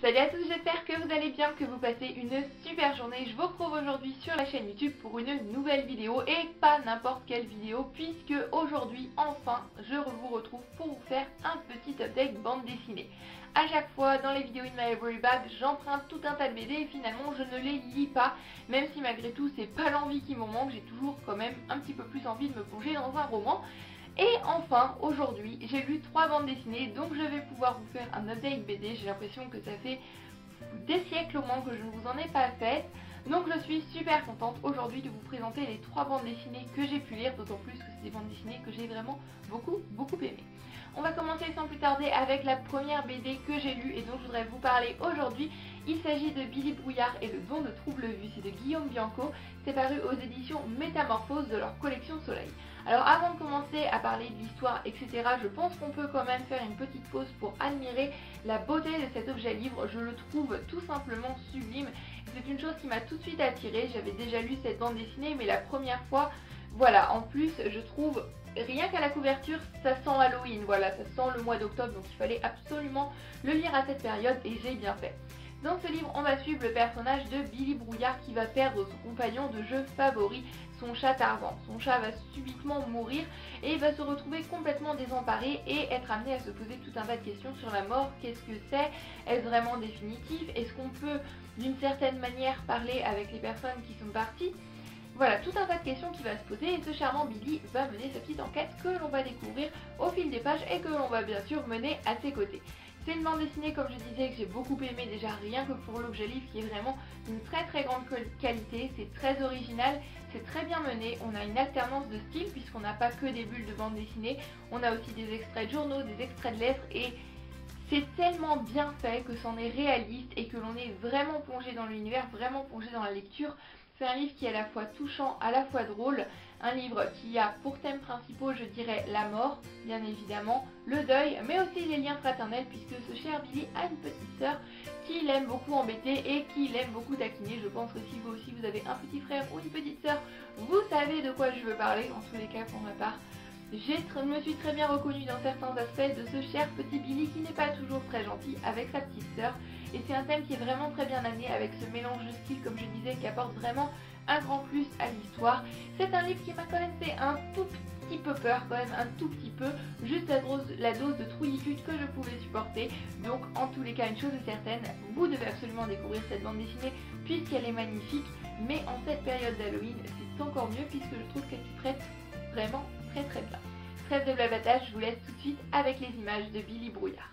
Salut à tous, j'espère que vous allez bien, que vous passez une super journée. Je vous retrouve aujourd'hui sur la chaîne YouTube pour une nouvelle vidéo et pas n'importe quelle vidéo puisque aujourd'hui, enfin, je vous retrouve pour vous faire un petit update bande dessinée. À chaque fois, dans les vidéos In My Library Bag, j'emprunte tout un tas de BD et finalement je ne les lis pas, même si malgré tout, c'est pas l'envie qui m'en manque, j'ai toujours quand même un petit peu plus envie de me plonger dans un roman. Et enfin, aujourd'hui, j'ai lu 3 bandes dessinées, donc je vais pouvoir vous faire un update BD. J'ai l'impression que ça fait des siècles au moins que je ne vous en ai pas fait. Donc je suis super contente aujourd'hui de vous présenter les 3 bandes dessinées que j'ai pu lire, d'autant plus que c'est des bandes dessinées que j'ai vraiment beaucoup aimées. On va commencer sans plus tarder avec la première BD que j'ai lue et dont je voudrais vous parler aujourd'hui. Il s'agit de Billy Brouillard et le don de trouble vue, c'est de Guillaume Bianco, c'est paru aux éditions Métamorphose de leur collection Soleil. Alors avant de commencer à parler de l'histoire, etc., je pense qu'on peut quand même faire une petite pause pour admirer la beauté de cet objet livre. Je le trouve tout simplement sublime. C'est une chose qui m'a tout de suite attirée. J'avais déjà lu cette bande dessinée, mais la première fois, voilà, en plus je trouve, rien qu'à la couverture, ça sent Halloween, voilà, ça sent le mois d'octobre, donc il fallait absolument le lire à cette période et j'ai bien fait. Dans ce livre, on va suivre le personnage de Billy Brouillard qui va perdre son compagnon de jeu favori, son chat Tarzan. Son chat va subitement mourir et va se retrouver complètement désemparé et être amené à se poser tout un tas de questions sur la mort. Qu'est-ce que c'est? Est-ce vraiment définitif? Est-ce qu'on peut d'une certaine manière parler avec les personnes qui sont parties? Voilà, tout un tas de questions qui va se poser et ce charmant Billy va mener sa petite enquête que l'on va découvrir au fil des pages et que l'on va bien sûr mener à ses côtés. C'est une bande dessinée, comme je disais, que j'ai beaucoup aimé déjà rien que pour l'objet livre qui est vraiment d'une très grande qualité, c'est très original, c'est très bien mené, on a une alternance de style puisqu'on n'a pas que des bulles de bande dessinée, on a aussi des extraits de journaux, des extraits de lettres et c'est tellement bien fait que c'en est réaliste et que l'on est vraiment plongé dans l'univers, vraiment plongé dans la lecture. C'est un livre qui est à la fois touchant, à la fois drôle, un livre qui a pour thèmes principaux, je dirais, la mort, bien évidemment, le deuil, mais aussi les liens fraternels, puisque ce cher Billy a une petite sœur qui l'aime beaucoup embêter et qui l'aime beaucoup taquiner. Je pense que si vous aussi vous avez un petit frère ou une petite sœur, vous savez de quoi je veux parler, en tous les cas pour ma part. Je me suis très bien reconnue dans certains aspects de ce cher petit Billy qui n'est pas toujours très gentil avec sa petite sœur. Et c'est un thème qui est vraiment très bien amené avec ce mélange de styles, comme je disais, qui apporte vraiment un grand plus à l'histoire. C'est un livre qui m'a quand même fait un tout petit peu peur, quand même un tout petit peu, juste la dose de trouillitude que je pouvais supporter. Donc en tous les cas, une chose est certaine, vous devez absolument découvrir cette bande dessinée puisqu'elle est magnifique. Mais en cette période d'Halloween, c'est encore mieux puisque je trouve qu'elle s'y prête vraiment très bien. Trêve de blablatage, je vous laisse tout de suite avec les images de Billy Brouillard.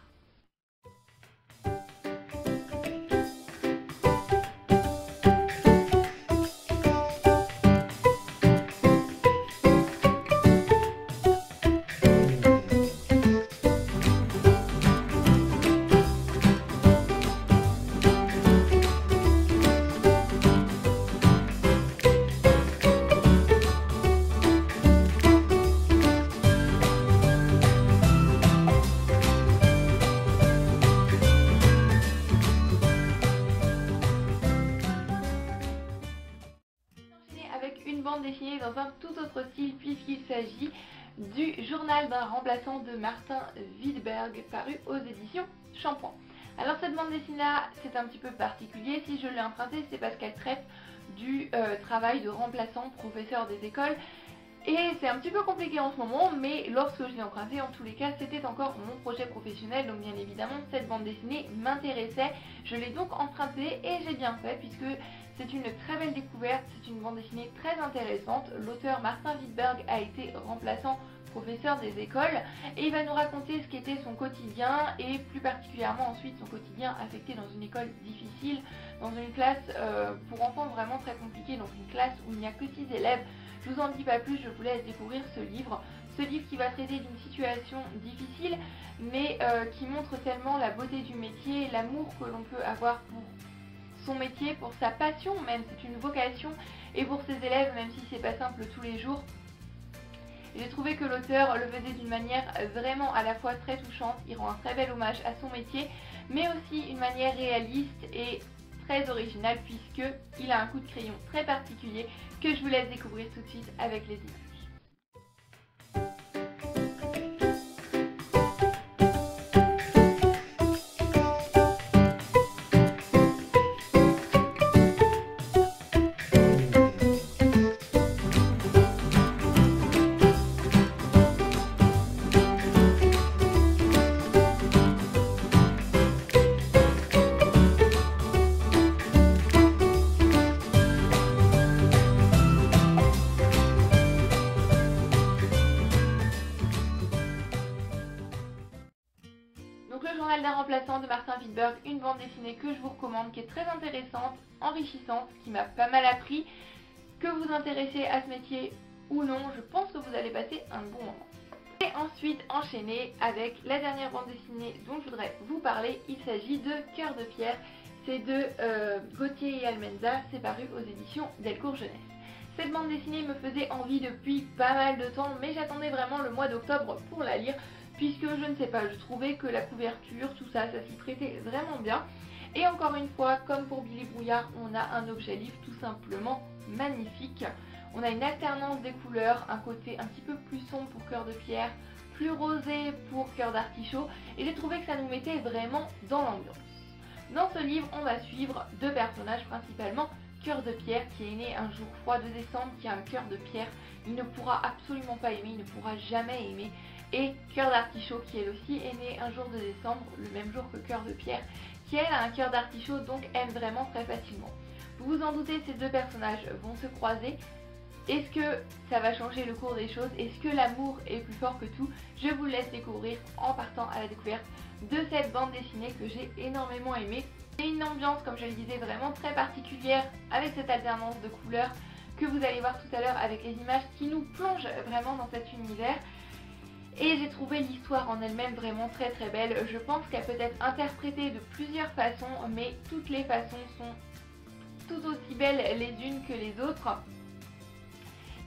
Bande dessinée dans un tout autre style puisqu'il s'agit du journal d'un remplaçant de Martin Wittberg paru aux éditions Shampoing. Alors cette bande dessinée là c'est un petit peu particulier, si je l'ai empruntée c'est parce qu'elle traite du travail de remplaçant professeur des écoles et c'est un petit peu compliqué en ce moment, mais lorsque je l'ai emprunté, en tous les cas, c'était encore mon projet professionnel, donc bien évidemment, cette bande dessinée m'intéressait. Je l'ai donc empruntée et j'ai bien fait, puisque c'est une très belle découverte, c'est une bande dessinée très intéressante. L'auteur Martin Wittberg a été remplaçant professeur des écoles et il va nous raconter ce qu'était son quotidien et plus particulièrement ensuite son quotidien affecté dans une école difficile, dans une classe pour enfants vraiment très compliquée, donc une classe où il n'y a que 6 élèves. Je vous en dis pas plus, je vous laisse découvrir ce livre qui va traiter d'une situation difficile mais qui montre tellement la beauté du métier, l'amour que l'on peut avoir pour son métier, pour sa passion même, c'est une vocation, et pour ses élèves même si c'est pas simple tous les jours. J'ai trouvé que l'auteur le faisait d'une manière vraiment à la fois très touchante, il rend un très bel hommage à son métier, mais aussi une manière réaliste et très originale puisqu'il a un coup de crayon très particulier que je vous laisse découvrir tout de suite avec les images. Martin Wittberg, une bande dessinée que je vous recommande, qui est très intéressante, enrichissante, qui m'a pas mal appris. Que vous intéressez à ce métier ou non, je pense que vous allez passer un bon moment. Et ensuite enchaîner avec la dernière bande dessinée dont je voudrais vous parler. Il s'agit de Cœur de Pierre. C'est de Gauthier et Almenza, c'est paru aux éditions Delcourt Jeunesse. Cette bande dessinée me faisait envie depuis pas mal de temps, mais j'attendais vraiment le mois d'octobre pour la lire, puisque je ne sais pas, je trouvais que la couverture, tout ça, ça s'y prêtait vraiment bien. Et encore une fois, comme pour Billy Brouillard, on a un objet livre tout simplement magnifique. On a une alternance des couleurs, un côté un petit peu plus sombre pour Cœur de Pierre, plus rosé pour Cœur d'Artichaut, et j'ai trouvé que ça nous mettait vraiment dans l'ambiance. Dans ce livre, on va suivre deux personnages principalement. Cœur de Pierre qui est né un jour froid de décembre, qui a un cœur de pierre, il ne pourra absolument pas aimer, il ne pourra jamais aimer. Et Cœur d'Artichaut qui elle aussi est née un jour de décembre, le même jour que Cœur de Pierre, qui elle a un cœur d'artichaut, donc aime vraiment très facilement. Vous vous en doutez, ces deux personnages vont se croiser. Est-ce que ça va changer le cours des choses? Est-ce que l'amour est plus fort que tout? Je vous laisse découvrir en partant à la découverte de cette bande dessinée que j'ai énormément aimée. C'est une ambiance, comme je le disais, vraiment très particulière avec cette alternance de couleurs que vous allez voir tout à l'heure avec les images qui nous plongent vraiment dans cet univers. Et j'ai trouvé l'histoire en elle-même vraiment très très belle. Je pense qu'elle peut être interprétée de plusieurs façons, mais toutes les façons sont tout aussi belles les unes que les autres.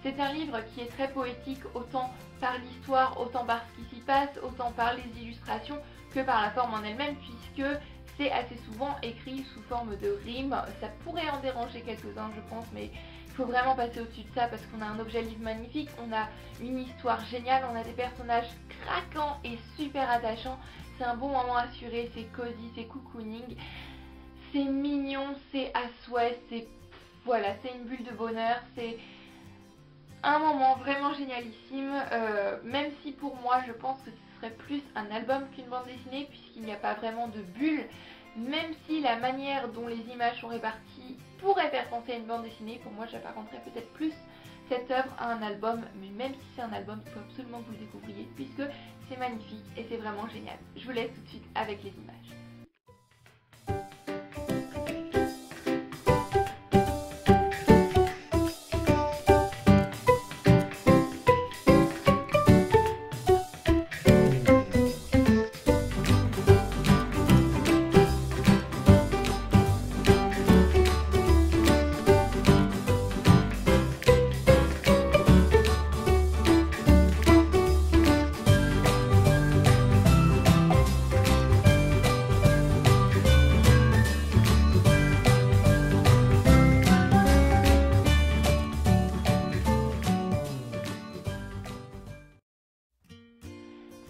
C'est un livre qui est très poétique, autant par l'histoire, autant par ce qui s'y passe, autant par les illustrations que par la forme en elle-même, puisque c'est assez souvent écrit sous forme de rimes. Ça pourrait en déranger quelques-uns, je pense, mais il faut vraiment passer au-dessus de ça parce qu'on a un objet livre magnifique, on a une histoire géniale, on a des personnages craquants et super attachants. C'est un bon moment assuré, c'est cosy, c'est cocooning, c'est mignon, c'est à souhait, c'est voilà, c'est une bulle de bonheur, c'est un moment vraiment génialissime, même si pour moi je pense que ce serait plus un album qu'une bande dessinée puisqu'il n'y a pas vraiment de bulle, même si la manière dont les images sont réparties pourrait faire penser à une bande dessinée. Pour moi j'apparenterais peut-être plus cette œuvre à un album, mais même si c'est un album, il faut absolument que vous le découvriez puisque c'est magnifique et c'est vraiment génial. Je vous laisse tout de suite avec les images.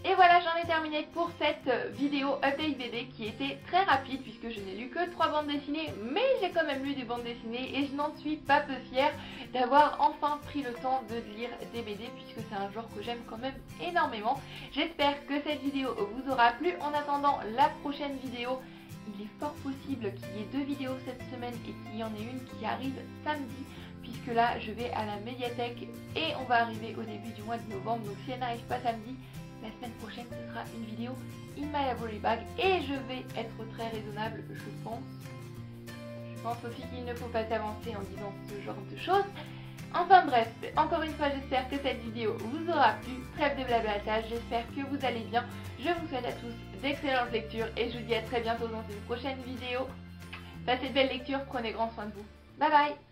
Et voilà, j'en ai terminé pour cette vidéo update BD qui était très rapide puisque je n'ai lu que 3 bandes dessinées, mais j'ai quand même lu des bandes dessinées et je n'en suis pas peu fière d'avoir enfin pris le temps de lire des BD puisque c'est un genre que j'aime quand même énormément. J'espère que cette vidéo vous aura plu. En attendant la prochaine vidéo, il est fort possible qu'il y ait 2 vidéos cette semaine et qu'il y en ait une qui arrive samedi, puisque là je vais à la médiathèque et on va arriver au début du mois de novembre, donc si elle n'arrive pas samedi, la semaine prochaine ce sera une vidéo In My Library Bag et je vais être très raisonnable, je pense. Je pense aussi qu'il ne faut pas s'avancer en disant ce genre de choses. Enfin bref, encore une fois j'espère que cette vidéo vous aura plu. Trêve de blablatage, j'espère que vous allez bien. Je vous souhaite à tous d'excellentes lectures et je vous dis à très bientôt dans une prochaine vidéo. Passez de belles lectures, prenez grand soin de vous. Bye bye.